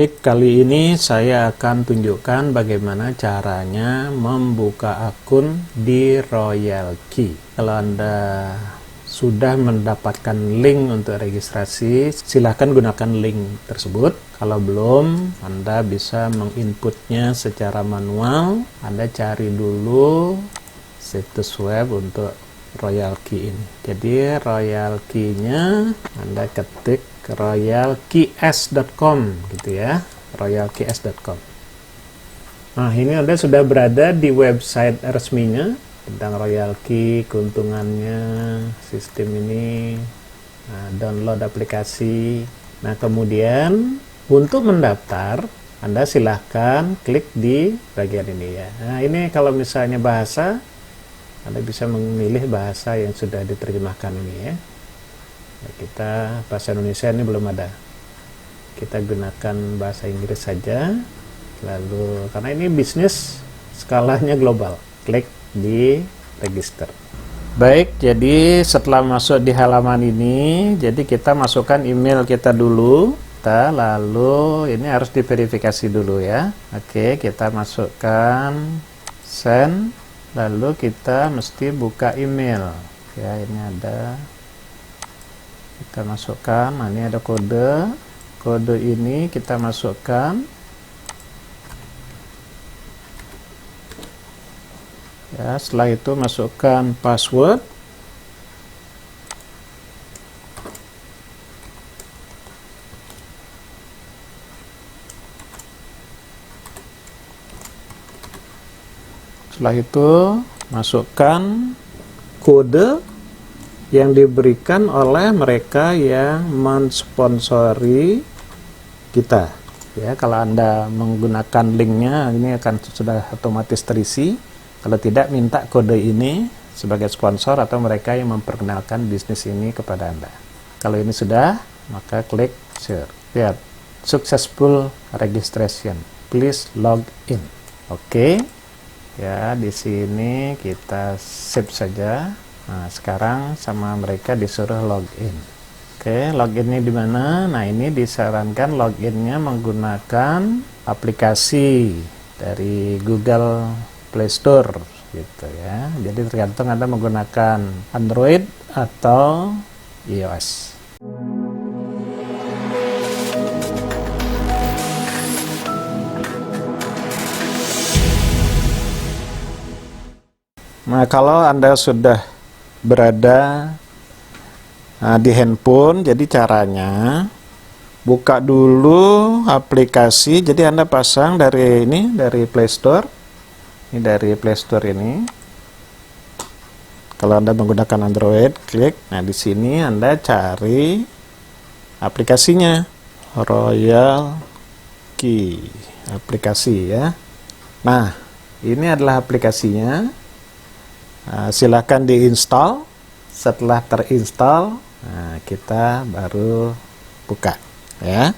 Baik, kali ini saya akan tunjukkan bagaimana caranya membuka akun di Royal Key. Kalau Anda sudah mendapatkan link untuk registrasi, silahkan gunakan link tersebut. Kalau belum, Anda bisa menginputnya secara manual. Anda cari dulu situs web untuk Royal Key ini. Jadi Royal Key-nya Anda ketik royalkeys.com gitu ya, royalkeys.com. Nah, ini Anda sudah berada di website resminya tentang Royal Key, keuntungannya, sistem ini, download aplikasi. Nah, kemudian untuk mendaftar, Anda silahkan klik di bagian ini ya. Nah, ini kalau misalnya bahasa, Anda bisa memilih bahasa yang sudah diterjemahkan ini ya. Nah, kita bahasa Indonesia ini belum ada. Kita gunakan bahasa Inggris saja. Lalu karena ini bisnis skalanya global, klik di register. Baik, jadi setelah masuk di halaman ini, jadi kita masukkan email kita dulu. Lalu ini harus diverifikasi dulu ya. Oke, kita masukkan send. Lalu kita mesti buka email ya, ini ada, kita masukkan. Nah, ini ada kode ini kita masukkan ya. Setelah itu masukkan password. Setelah itu masukkan kode yang diberikan oleh mereka yang mensponsori kita ya. Kalau Anda menggunakan linknya, ini akan sudah otomatis terisi. Kalau tidak, minta kode ini sebagai sponsor atau mereka yang memperkenalkan bisnis ini kepada Anda. Kalau ini sudah, maka klik share. Lihat, successful registration, please log in. Oke. Ya, di sini kita save saja. Nah, sekarang sama mereka disuruh login. Oke, loginnya di mana? Nah, ini disarankan loginnya menggunakan aplikasi dari Google Play Store gitu ya. Jadi tergantung Anda menggunakan Android atau iOS. Nah, kalau Anda sudah berada di handphone, jadi caranya buka dulu aplikasi. Jadi Anda pasang dari ini, dari Play Store. Ini dari Play Store ini. Kalau Anda menggunakan Android, klik. Nah, di sini Anda cari aplikasinya, Royal Key aplikasi ya. Nah, ini adalah aplikasinya. Nah, silahkan diinstal. Setelah terinstall, nah, kita baru buka ya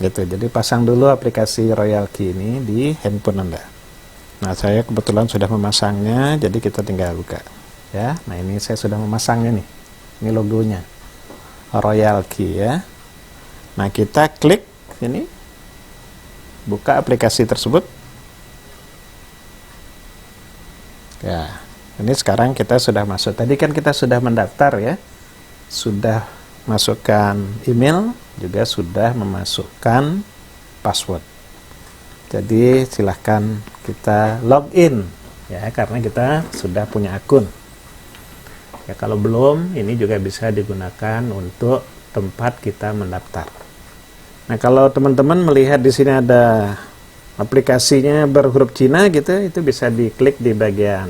gitu. Jadi pasang dulu aplikasi Royal Key ini di handphone Anda. Nah, saya kebetulan sudah memasangnya, jadi kita tinggal buka ya. Nah, ini saya sudah memasangnya nih, ini logonya Royal Key ya. Nah, kita klik ini, buka aplikasi tersebut ya. Ini sekarang kita sudah masuk. Tadi kan kita sudah mendaftar ya, sudah masukkan email, juga sudah memasukkan password. Jadi silahkan kita login ya, karena kita sudah punya akun. Ya, kalau belum, ini juga bisa digunakan untuk tempat kita mendaftar. Nah, kalau teman-teman melihat di sini ada aplikasinya berhuruf Cina gitu, itu bisa diklik di bagian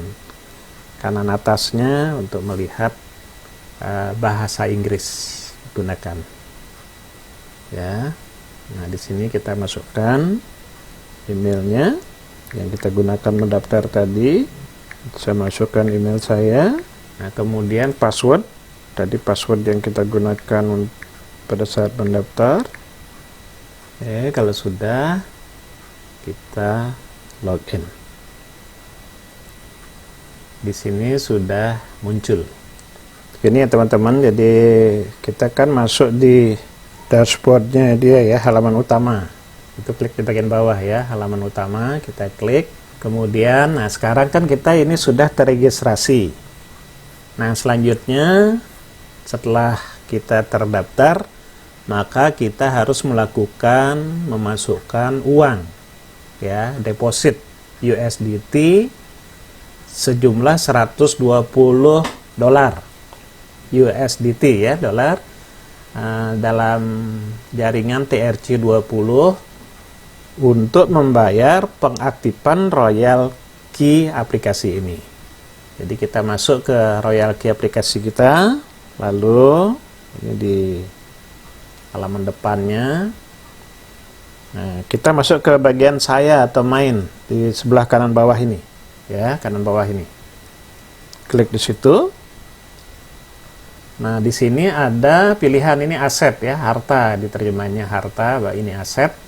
kanan atasnya untuk melihat bahasa Inggris gunakan ya. Nah, di sini kita masukkan emailnya yang kita gunakan mendaftar tadi. Saya masukkan email saya. Nah, kemudian password, tadi password yang kita gunakan pada saat mendaftar. Kalau sudah, kita login. Di sini sudah muncul. Ini ya teman-teman, jadi kita kan masuk di dashboardnya dia ya, halaman utama. Itu klik di bagian bawah ya, halaman utama, kita klik. Kemudian, nah sekarang kan kita ini sudah terregistrasi. Nah selanjutnya, setelah kita terdaftar, maka kita harus memasukkan uang, ya, deposit USDT sejumlah 120 dolar USDT ya, dolar dalam jaringan TRC20 untuk membayar pengaktifan Royal Key aplikasi ini. Jadi kita masuk ke Royal Key aplikasi kita, lalu ini di halaman depannya. Nah, kita masuk ke bagian saya atau main di sebelah kanan bawah ini, ya, kanan bawah ini. Klik di situ. Nah, di sini ada pilihan ini aset ya, harta, diterjemahnya harta, ini aset.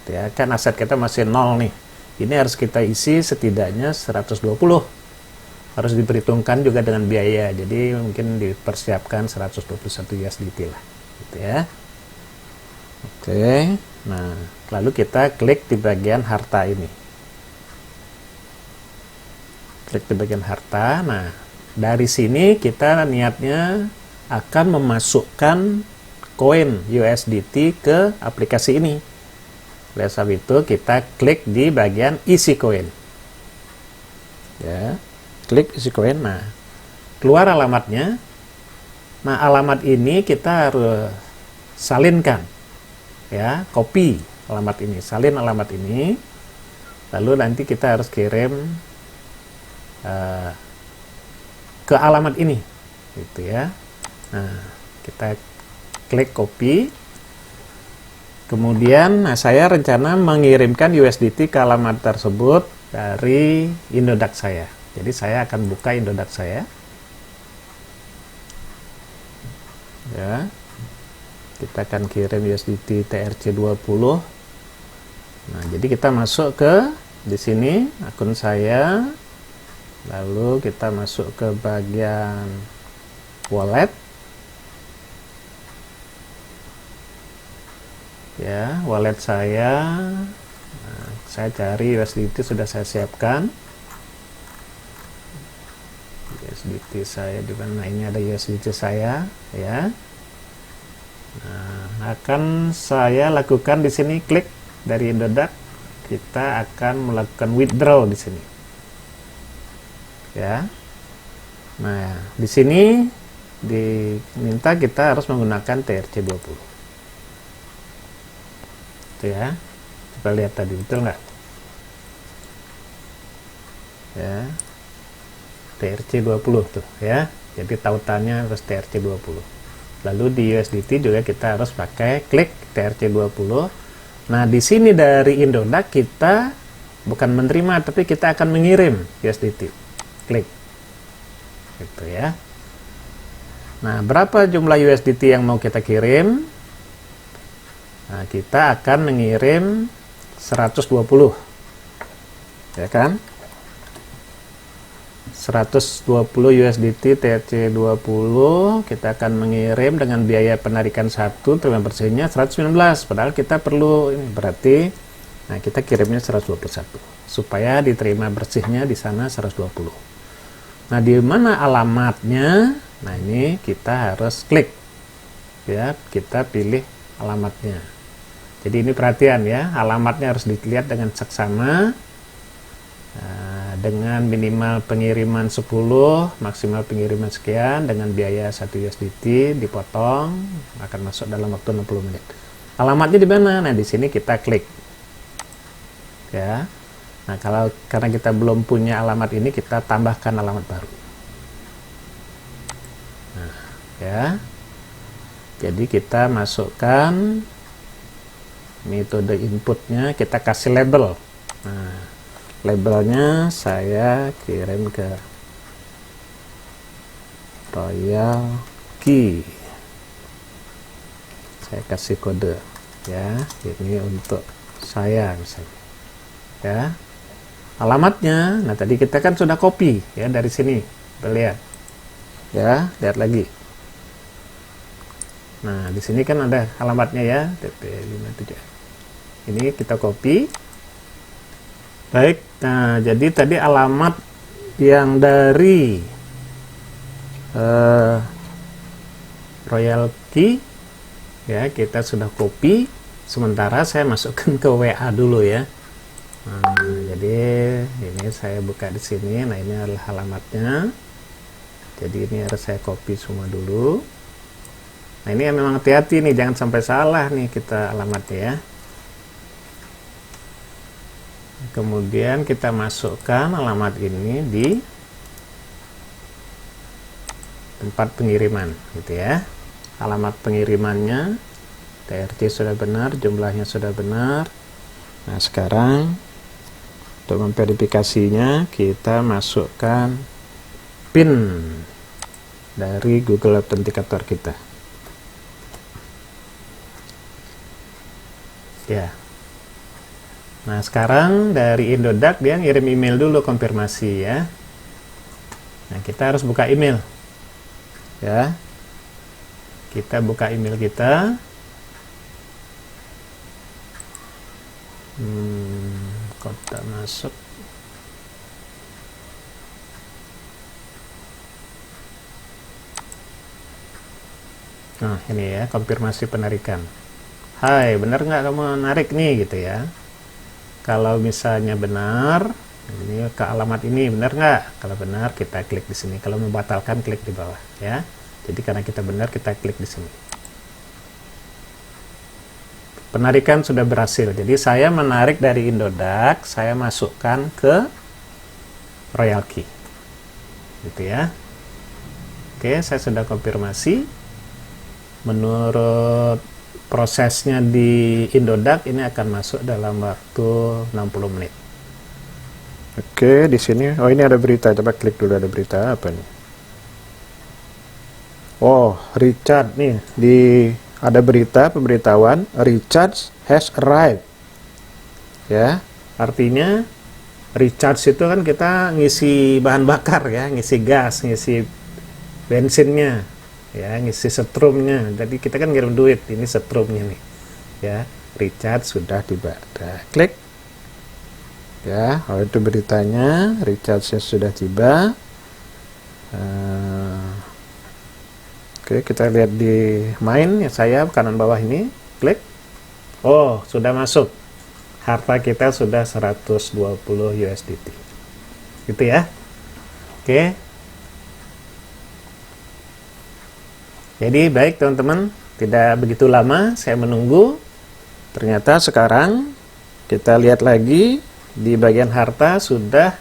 Ya, kan aset kita masih 0 nih. Ini harus kita isi setidaknya 120. Harus diperhitungkan juga dengan biaya. Jadi mungkin dipersiapkan 121 USDT lah, gitu ya. Oke. Nah, lalu kita klik di bagian harta ini. Klik di bagian harta. Nah, dari sini kita niatnya akan memasukkan koin USDT ke aplikasi ini. Oleh sebab itu kita klik di bagian isi koin. Ya, klik isi koin. Nah, keluar alamatnya. Nah, alamat ini kita harus salinkan. Ya, copy alamat ini, salin alamat ini. Lalu nanti kita harus kirim ke alamat ini, gitu ya. Nah, kita klik copy. Kemudian, nah saya rencana mengirimkan USDT ke alamat tersebut dari Indodax saya. Jadi saya akan buka Indodax saya. Ya. Kita akan kirim USDT TRC20. Nah, jadi kita masuk ke di sini akun saya. Lalu kita masuk ke bagian wallet. Ya, wallet saya. Nah, saya cari USDT, sudah saya siapkan. USDT saya di mana? Ini ada USDT saya, ya. Nah, akan saya lakukan di sini, klik dari Indodax. Kita akan melakukan withdraw di sini. Ya. Nah, di sini diminta kita harus menggunakan TRC20. Ya, coba lihat tadi, betul nggak? Ya, TRC20 tuh ya, jadi tautannya harus TRC20. Lalu di USDT juga kita harus pakai klik TRC20. Nah, di sini dari Indodax kita bukan menerima, tapi kita akan mengirim USDT. Klik, gitu ya. Nah, berapa jumlah USDT yang mau kita kirim? Nah, kita akan mengirim 120, ya kan? 120 USDT TRC20 kita akan mengirim dengan biaya penarikan 1, terima bersihnya 119. Padahal kita perlu ini, berarti nah kita kirimnya 121 supaya diterima bersihnya di sana 120. Nah, di mana alamatnya? Nah, ini kita harus klik. Ya, kita pilih alamatnya. Jadi ini perhatian ya, alamatnya harus dilihat dengan seksama, dengan minimal pengiriman 10, maksimal pengiriman sekian, dengan biaya 1 USDT dipotong, akan masuk dalam waktu 60 menit. Alamatnya di mana? Nah, di sini kita klik. Ya. Nah, karena kita belum punya alamat ini, kita tambahkan alamat baru. Nah, ya. Jadi kita masukkan metode inputnya, kita kasih label. Nah, labelnya saya kirim ke Royal Key. Saya kasih kode ya, ini untuk saya misalnya. Ya. Alamatnya, nah tadi kita kan sudah copy ya dari sini. Lihat. Ya, lihat lagi. Nah, di sini kan ada alamatnya ya, TP57. Ini kita copy. Baik, nah jadi tadi alamat yang dari royalty ya kita sudah copy. Sementara saya masukkan ke WA dulu ya. Nah, jadi ini saya buka di sini. Nah, ini adalah alamatnya. Jadi ini harus saya copy semua dulu. Nah, ini memang hati-hati nih, jangan sampai salah nih kita alamatnya ya. Kemudian kita masukkan alamat ini di tempat pengiriman gitu ya. Alamat pengirimannya TRC sudah benar, jumlahnya sudah benar. Nah, sekarang untuk memverifikasinya kita masukkan PIN dari Google Authenticator kita. Ya. Nah, sekarang dari Indodax dia ngirim email dulu konfirmasi ya. Nah, kita harus buka email. Ya. Kita buka email kita. Kok tak masuk? Nah, ini ya, konfirmasi penarikan. Hai, benar nggak kamu narik nih gitu ya. Kalau misalnya benar, ini ke alamat ini benar nggak? Kalau benar kita klik di sini. Kalau membatalkan klik di bawah ya. Jadi karena kita benar kita klik di sini. Penarikan sudah berhasil. Jadi saya menarik dari Indodax, saya masukkan ke Royal Key. Gitu ya. Oke, saya sudah konfirmasi. Menurut prosesnya di Indodax ini akan masuk dalam waktu 60 menit. Oke, di sini oh ini ada berita, coba klik dulu, ada berita apa nih? Oh, Richard nih, ada berita pemberitahuan Richard has arrived. Ya, artinya recharge itu kan kita ngisi bahan bakar ya, ngisi gas, ngisi bensinnya ya, ngisi setrumnya. Jadi kita kan ngirim duit, ini setrumnya nih ya. Richard sudah tiba. Nah, klik ya. Oh, itu beritanya, Richard sudah tiba. Oke, kita lihat di main ya, saya kanan bawah ini klik. Oh, sudah masuk. Harta kita sudah 120 USDT gitu ya. Oke. Jadi baik teman-teman, tidak begitu lama saya menunggu. Ternyata sekarang kita lihat lagi di bagian harta sudah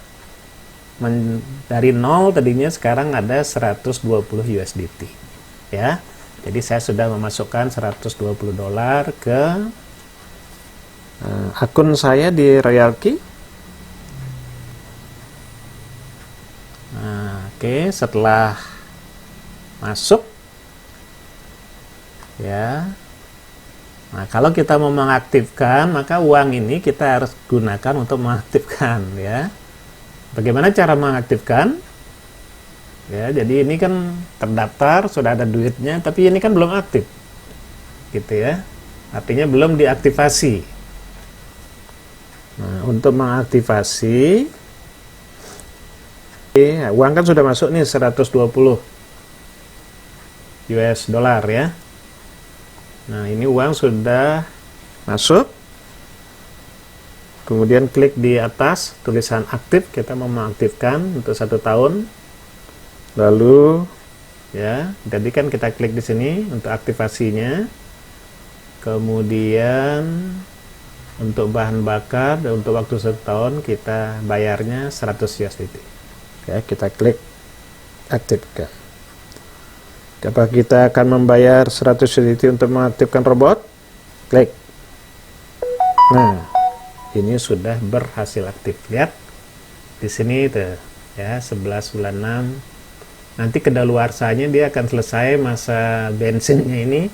dari 0 tadinya sekarang ada 120 USDT ya. Jadi saya sudah memasukkan 120 dolar ke akun saya di Royal Key. Nah, oke, setelah masuk ya. Nah, kalau kita mau mengaktifkan, maka uang ini kita harus gunakan untuk mengaktifkan ya. Bagaimana cara mengaktifkan? Ya, jadi ini kan terdaftar, sudah ada duitnya, tapi ini kan belum aktif. Gitu ya. Artinya belum diaktifasi. Nah, untuk mengaktifasi uang kan sudah masuk nih 120 US dollar ya. Nah, ini uang sudah masuk. Kemudian klik di atas tulisan aktif, kita mau mengaktifkan untuk 1 tahun. Lalu ya, jadi kan kita klik di sini untuk aktivasinya. Kemudian untuk bahan bakar dan untuk waktu 1 tahun kita bayarnya 100 USDT. Oke, kita klik aktifkan. Apakah kita akan membayar 100 USDT untuk mengaktifkan robot? Klik. Nah, ini sudah berhasil aktif. Lihat di sini tuh ya, 11 bulan 6. Nanti kedaluarsanya dia akan selesai masa bensinnya ini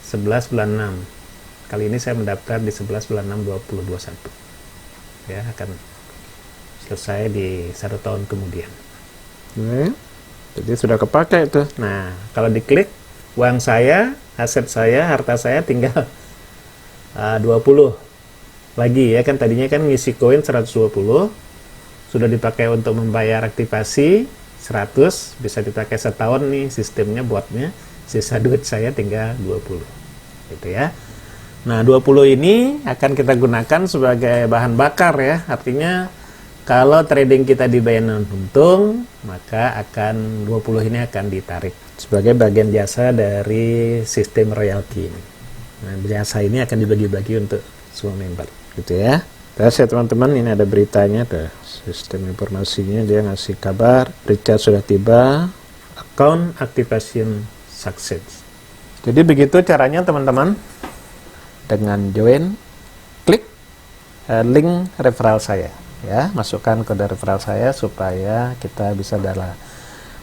11 bulan 6. Kali ini saya mendaftar di 11 bulan 6 2021. Ya, akan selesai di 1 tahun kemudian. Jadi sudah kepakai itu. Nah, kalau diklik uang saya, aset saya, harta saya tinggal 20 lagi ya, kan tadinya kan ngisi koin 120, sudah dipakai untuk membayar aktivasi 100, bisa dipakai setahun nih sistemnya buatnya, sisa duit saya tinggal 20 gitu ya. Nah 20 ini akan kita gunakan sebagai bahan bakar ya, artinya kalau trading kita dibayar untung, maka akan 20 ini akan ditarik sebagai bagian jasa dari sistem royalty ini. Nah jasa ini akan dibagi-bagi untuk semua member gitu ya. Terus ya teman-teman, ini ada beritanya, ada sistem informasinya, dia ngasih kabar Richard sudah tiba, account activation success. Jadi begitu caranya teman-teman, dengan join, klik link referral saya ya, masukkan kode referral saya supaya kita bisa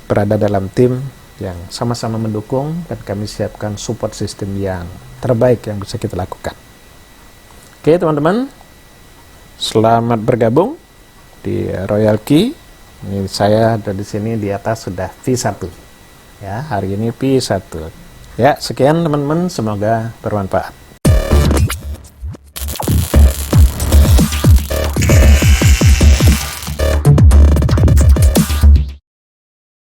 berada dalam tim yang sama-sama mendukung, dan kami siapkan support system yang terbaik yang bisa kita lakukan. Oke teman-teman, selamat bergabung di Royal Key. Ini saya ada di sini di atas sudah V1 ya, hari ini V1 ya. Sekian teman-teman, semoga bermanfaat.